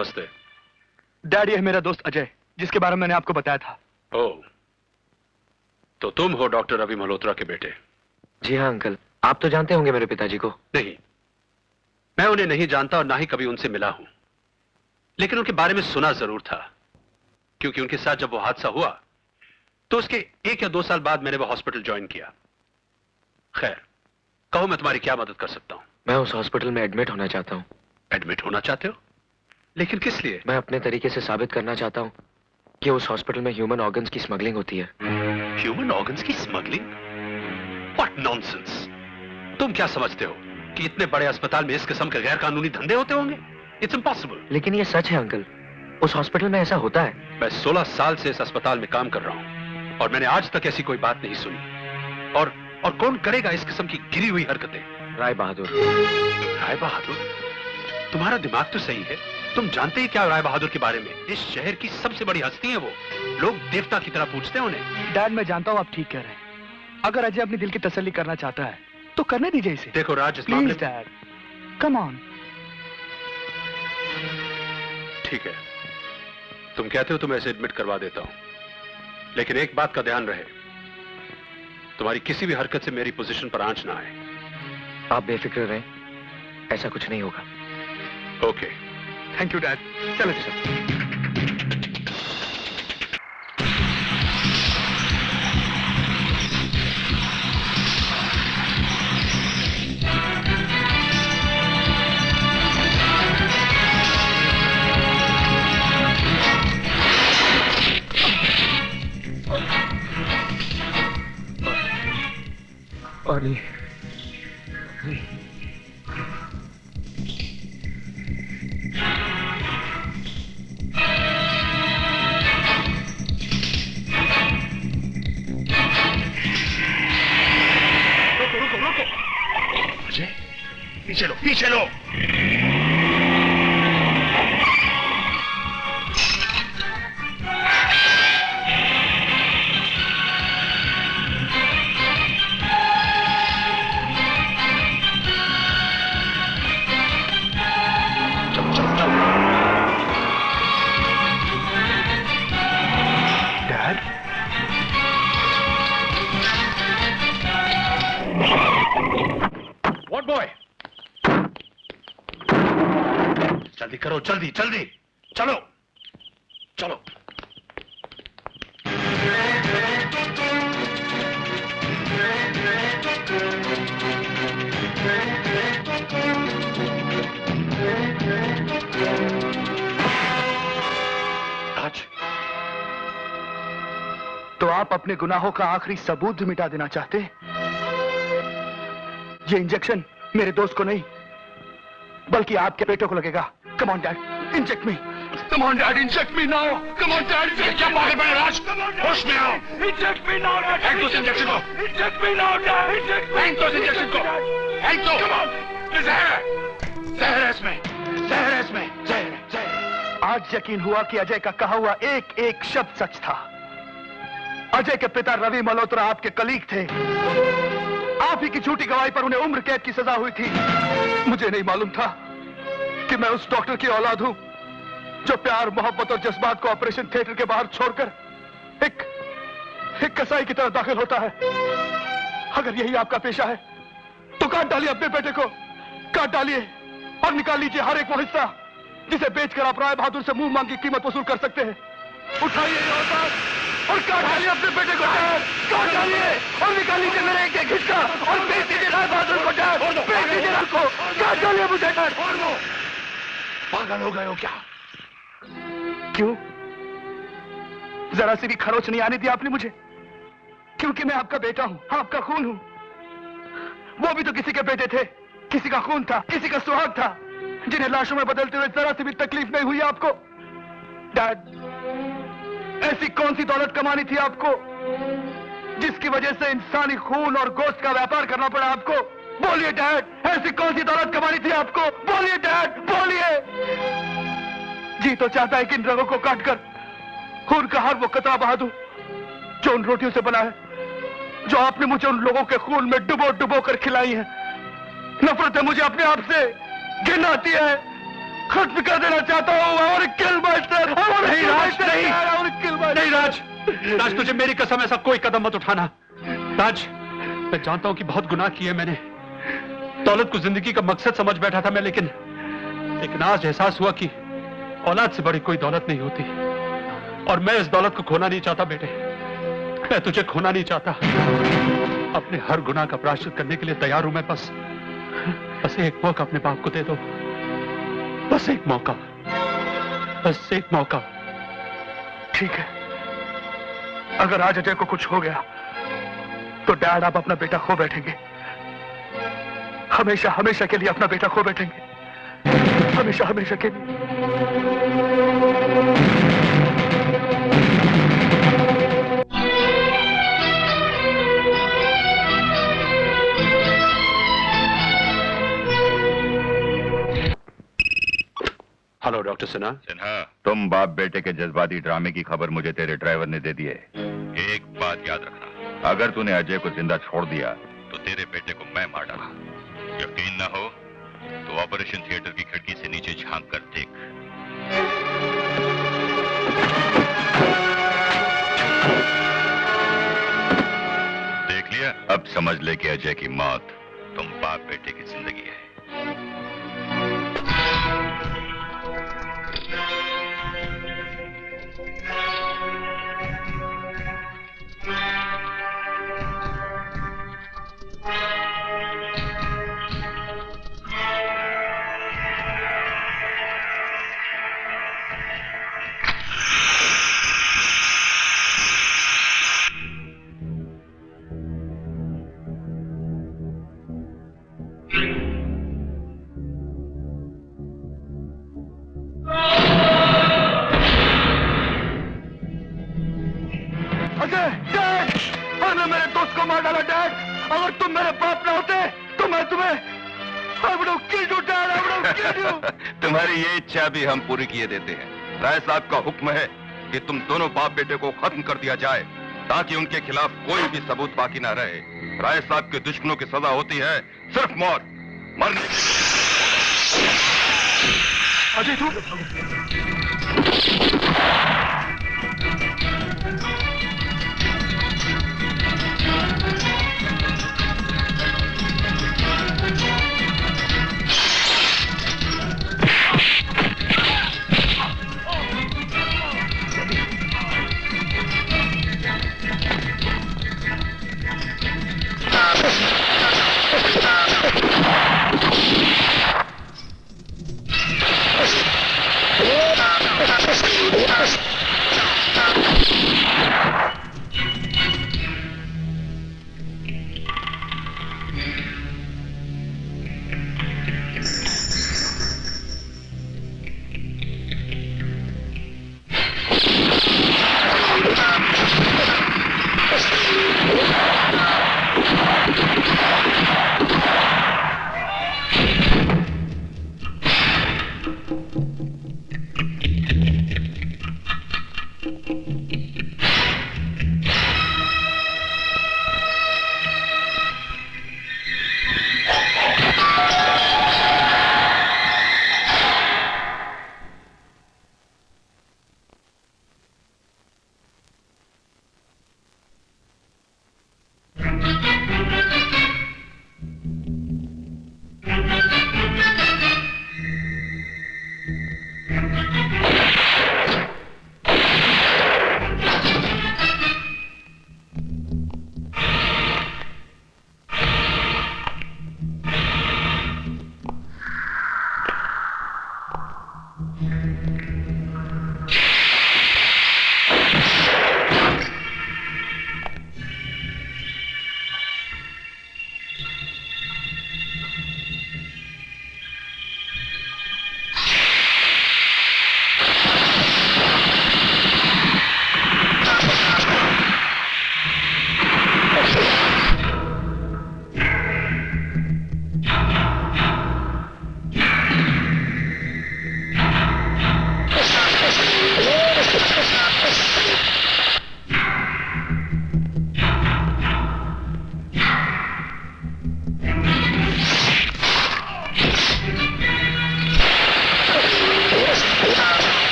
नमस्ते। डैड, ये है मेरा दोस्त अजय, जिसके बारे में मैंने आपको बताया था। ओह, तो तुम हो डॉक्टर रवि मल्होत्रा के बेटे? जी हाँ अंकल, आप तो जानते होंगे मेरे पिताजी को। नहीं, मैं उन्हें नहीं जानता और ना ही कभी उनसे मिला हूं, लेकिन उनके बारे में सुना जरूर था, क्योंकि उनके साथ जब वो हादसा हुआ तो उसके 1 या 2 साल बाद मैंने वो हॉस्पिटल ज्वाइन किया। खैर, कहो मैं तुम्हारी क्या मदद कर सकता हूं? मैं उस हॉस्पिटल में एडमिट होना चाहता हूँ। एडमिट होना चाहते हो? लेकिन किस लिए? मैं अपने तरीके से साबित करना चाहता हूँ कि उस हॉस्पिटल में ह्यूमन ऑर्गन्स की स्मगलिंग होती है। ह्यूमन ऑर्गन्स की स्मगलिंग? What nonsense! तुम क्या समझते हो कि इतने बड़े अस्पताल में इस किस्म के गैर कानूनी धंधे होते होंगे? It's impossible. लेकिन ये सच है अंकल, उस हॉस्पिटल में ऐसा होता है। मैं 16 साल से इस अस्पताल में काम कर रहा हूं और मैंने आज तक ऐसी कोई बात नहीं सुनी। और कौन करेगा इस किस्म की गिरी हुई हरकतें? राय बहादुर। राय बहादुर? तुम्हारा दिमाग तो सही है, तुम जानते ही क्या राय बहादुर के बारे में? इस शहर की सबसे बड़ी हस्ती है वो, लोग देवता की तरह पूछते हैं उन्हें। डैड, मैं जानता हूँ आप ठीक कह रहे हैं। अगर अजय अपने दिल की तसल्ली करना चाहता है तो करने दीजिए इसे। देखो राज, इस मामले प्लीज डैड, कम ऑन। ठीक है, तुम कहते हो तो मैं इसे एडमिट करवा देता हूं, लेकिन एक बात का ध्यान रहे, तुम्हारी किसी भी हरकत से मेरी पोजीशन पर आंच ना आए। आप बेफिक्र रहें, ऐसा कुछ नहीं होगा। ओके। Thank you dad. चलो चलो। पानी। रुको। अजय, पीछे लो। जल्दी करो, जल्दी चलो। आज तो आप अपने गुनाहों का आखिरी सबूत भी मिटा देना चाहते? ये इंजेक्शन मेरे दोस्त को नहीं बल्कि आपके बेटे को लगेगा। Come on dad, inject me. Come on, Dad, inject me now. Come on, Dad, inject me. क्या पागल बने राज? होश में आओ। Inject me now, Dad. फेंक दो उस इंजेक्शन को। Inject me now, Dad. Inject me. फेंक दो उस इंजेक्शन को। फेंक दो। Come on. जहर है इसमें। जहर है। आज यकीन हुआ कि अजय का कहा हुआ एक शब्द सच था। अजय के पिता रवि मल्होत्रा आपके कलीग थे। आप ही की झूठी गवाही पर उन्हें उम्र कैद की सजा हुई थी। मुझे नहीं मालूम था कि मैं उस डॉक्टर की औलाद हूं जो प्यार, मोहब्बत और जज्बात को ऑपरेशन थिएटर के बाहर छोड़कर एक कसाई की तरह दाखिल होता है। अगर यही आपका पेशा है तो काट डालिए अपने बेटे को, काट डालिए और निकाल लीजिए हर एक वो हिस्सा जिसे बेचकर आप राय बहादुर से मुंह मांगी कीमत वसूल कर सकते हैं। उठाइए ये औजार और काट डालिए अपने बेटे को, काट डालिए और निकाल लीजिए मेरे एक हिस्सा और बेच दीजिए राय बहादुर को, बेच दीजिए उसको, काट डालिए मुझे। पागल हो गए हो क्या? क्यों? जरा सी भी खरोच नहीं आने दी आपने मुझे, क्योंकि मैं आपका बेटा हूं, आपका खून हूं। वो भी तो किसी के बेटे थे, किसी का खून था, किसी का सुहाग था, जिन्हें लाशों में बदलते हुए जरा सी भी तकलीफ नहीं हुई आपको। डैड, ऐसी कौन सी दौलत कमानी थी आपको जिसकी वजह से इंसानी खून और गोश्त का व्यापार करना पड़ा आपको? बोलिए डैड, ऐसी कौन सी दौलत कमानी थी आपको? बोलिए डैड, बोलिए। जी तो चाहता है कि इन रगों को काटकर खून का हर वो कतरा बहा दूं जो उन रोटियों से बना है, जो आपने मुझे उन लोगों के खून में डुबो कर खिलाई है। नफरत है मुझे अपने आप से, घिन आती है खत्म कर देना चाहता हूँ। और किल मास्टर, नहीं राज, नहीं। और किल नहीं राज, राज तुझे मेरी कसम ऐसा कोई कदम मत उठाना। राज, मैं जानता हूं कि बहुत गुनाह किए मैंने, दौलत को जिंदगी का मकसद समझ बैठा था मैं, लेकिन आज एहसास हुआ कि औलाद से बड़ी कोई दौलत नहीं होती, और मैं इस दौलत को खोना नहीं चाहता बेटे। मैं तुझे खोना नहीं चाहता। अपने हर गुनाह का प्रायश्चित करने के लिए तैयार हूं मैं। बस एक मौका अपने बाप को दे दो, बस एक मौका, बस एक मौका। ठीक है, अगर आज अजय को कुछ हो गया तो डैड आप अपना बेटा खो बैठेंगे, हमेशा हमेशा के लिए अपना बेटा खो बैठेंगे, हमेशा हमेशा के लिए। Hello doctor Sinha. सिन्हा, तुम बाप बेटे के जज्बाती ड्रामे की खबर मुझे तेरे ड्राइवर ने दे दी है। एक बात याद रखना, अगर तूने अजय को जिंदा छोड़ दिया तो तेरे बेटे को मैं मार डाला। यकीन ना हो तो ऑपरेशन थिएटर की खिड़की से नीचे झांक कर देख। देख लिया? अब समझ ले कि अजय की मौत तुम बाप बेटे की जिंदगी है। मेरे दोस्त को मार डाला डैड। अगर तुम मेरे बाप ना होते तो मैं तुम्हें I would have killed you, Dad. I would have killed you. तुम्हारी ये इच्छा भी हम पूरी किए देते हैं। राय साहब का हुक्म है कि तुम दोनों बाप बेटे को खत्म कर दिया जाए ताकि उनके खिलाफ कोई भी सबूत बाकी ना रहे। राय साहब के दुश्मनों की सजा होती है सिर्फ मौत। मरने अजय तू Yeah.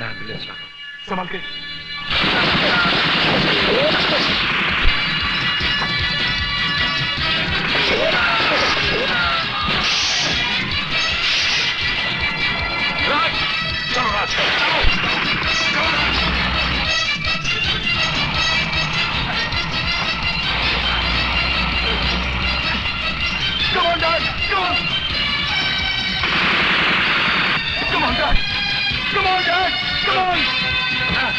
मैं एम्बुलेंस लाता हूँ। संभाल के। चलो राज, Come on, Dad! Come on! Come on, Dad! Come on, Dad! Come on! Dad!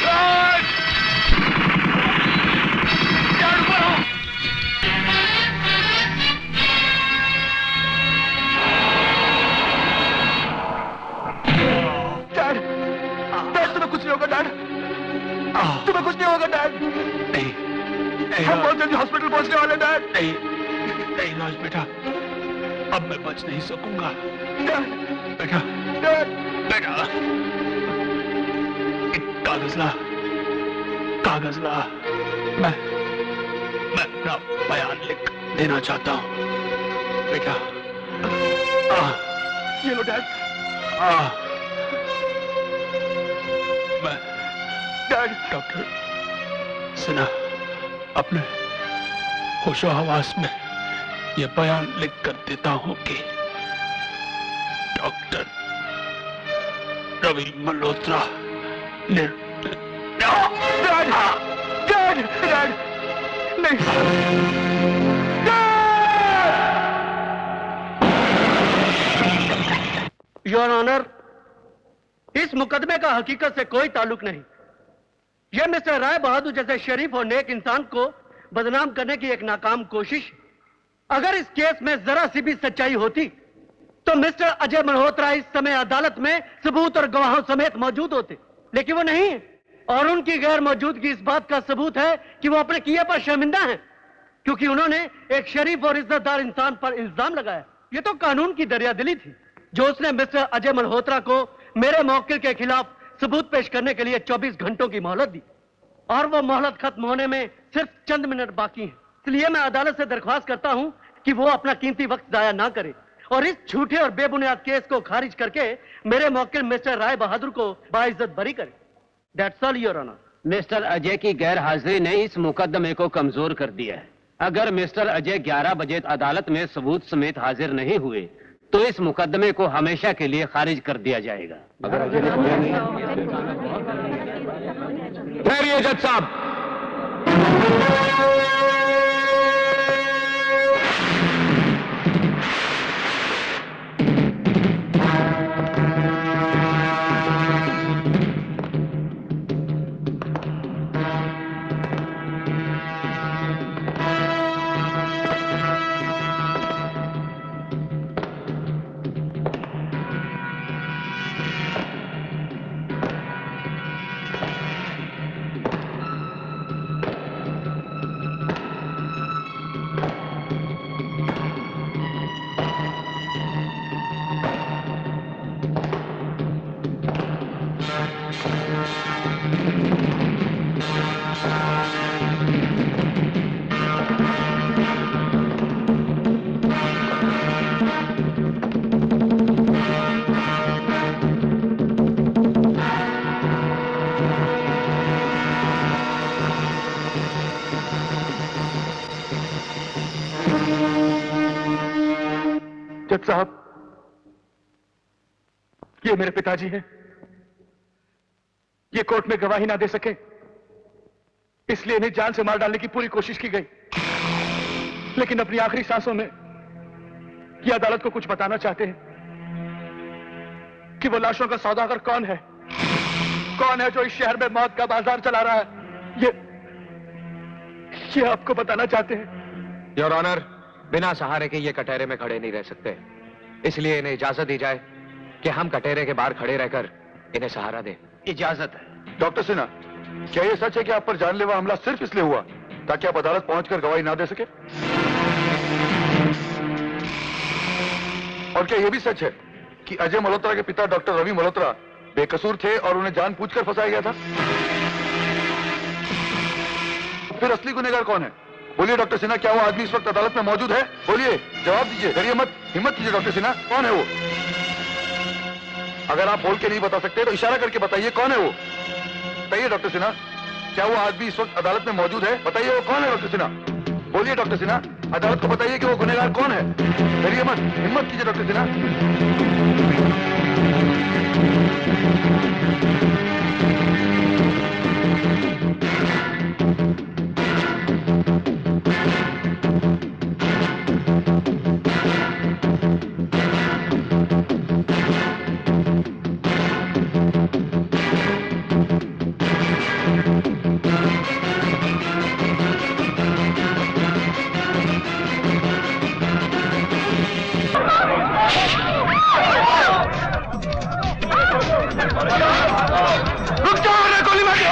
Dad! Dad, ऊपर आओ! Dad! Dad, तुम्हें कुछ नहीं होगा, Dad! तुम्हें कुछ नहीं होगा, Dad! नहीं हम बहुत जल्दी हॉस्पिटल पहुंचने वाले हैं, डैड। नहीं राज बेटा, अब मैं बच नहीं सकूंगा। डैड, बेटा डैड, बेटा, एक कागज ला, कागज ला। मैं अपना बयान लिख देना चाहता हूँ बेटा। ये लो डैड। मैं डैड, डॉक्टर सिन्हा अपने होशो हवास में यह बयान लिख कर देता हूं कि डॉक्टर रवि मल्होत्रा ने डैड, डैड, डैड, नहीं, योर ऑनर, इस मुकदमे का हकीकत से कोई ताल्लुक नहीं। यह मिस्टर राय बहादुर जैसे शरीफ और नेक इंसान को बदनाम करने की एक नाकाम कोशिश। अगर इस केस में जरा सी भी सच्चाई होती तो मिस्टर अजय मल्होत्रा इस समय अदालत में सबूत और गवाहों समेत मौजूद होते, लेकिन वो नहीं है। और उनकी गैर मौजूदगी इस बात का सबूत है कि वो अपने किए पर शर्मिंदा हैं, क्योंकि उन्होंने एक शरीफ और इज्जतदार इंसान पर इल्जाम लगाया। ये तो कानून की दरियादिली थी जो उसने मिस्टर अजय मल्होत्रा को मेरे मौकिल के खिलाफ सबूत पेश करने के लिए 24 घंटों की मोहलत दी, और वो मोहलत खत्म होने में सिर्फ चंद मिनट बाकी हैं। इसलिए मैं अदालत से दरख्वास्त करता हूं कि वो अपना कीमती वक्त जाया ना करे और इस झूठे और बेबुनियाद केस को खारिज करके मेरे मौकिल मिस्टर राय बहादुर को बाइज्जत बरी करे। That's all your honour. Mister Ajay की गैर हाजिरी ने इस मुकदमे को कमजोर कर दिया है। अगर मिस्टर अजय 11 बजे अदालत में सबूत समेत हाजिर नहीं हुए तो इस मुकदमे को हमेशा के लिए खारिज कर दिया जाएगा। ठहरिए जज साहब। जज साहब, ये मेरे पिताजी हैं। ये कोर्ट में गवाही ना दे सके, इसलिए इन्हें जान से मार डालने की पूरी कोशिश की गई, लेकिन अपनी आखिरी सांसों में ये अदालत को कुछ बताना चाहते हैं कि वो लाशों का सौदागर कौन है जो इस शहर में मौत का बाजार चला रहा है। ये आपको बताना चाहते हैं। योर ऑनर, बिना सहारे के ये कटहरे में खड़े नहीं रह सकते, इसलिए इन्हें इजाजत दी जाए कि हम कटहरे के बाहर खड़े रहकर इन्हें सहारा दें। इजाजत है। डॉक्टर सिन्हा, क्या ये सच है कि आप पर जानलेवा हमला सिर्फ इसलिए हुआ ताकि आप अदालत पहुंचकर गवाही ना दे सके? और क्या यह भी सच है कि अजय मल्होत्रा के पिता डॉक्टर रवि मल्होत्रा बेकसूर थे और उन्हें जानबूझकर फंसाया गया था? फिर असली गुनहगार कौन है? बोलिए डॉक्टर सिन्हा, क्या वो आदमी इस वक्त अदालत में मौजूद है? बोलिए, जवाब दीजिए, डरिए मत, हिम्मत कीजिए डॉक्टर सिन्हा, कौन है वो? अगर आप बोल के नहीं बता सकते तो इशारा करके बताइए कौन है वो। बताइए डॉक्टर सिन्हा, क्या वो आदमी इस वक्त अदालत में मौजूद है? बताइए वो कौन है डॉक्टर सिन्हा? बोलिए डॉक्टर सिन्हा, अदालत को बताइए कि वो गुनहगार कौन है। डरिए मत, हिम्मत कीजिए डॉक्टर सिन्हा। रुक जाओ, उन्हें गोली मार दो।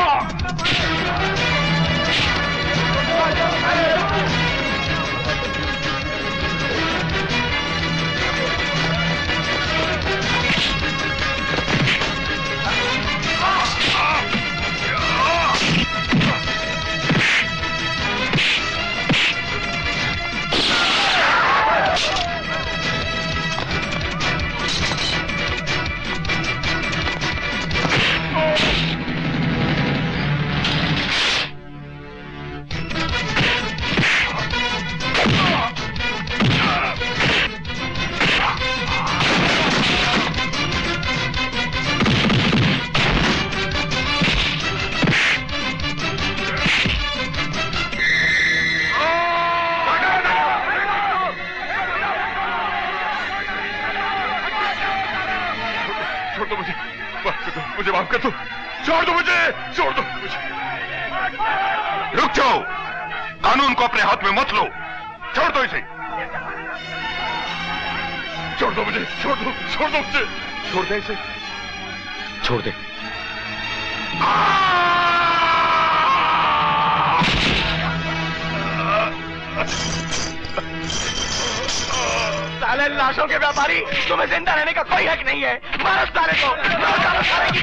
छोड़ दो मुझे, माफ कर दो, मुझे माफ कर दो, छोड़ दो मुझे, छोड़ दो मुझे। रुक जाओ, कानून को अपने हाथ में मत लो, छोड़ दो इसे, छोड़ दो मुझे, छोड़ दो मुझे, छोड़ दे इसे, छोड़ दे। साले लाशों के व्यापारी, तुम्हें जिंदा रहने का कोई हक नहीं है। मारो साले को, मारो साले की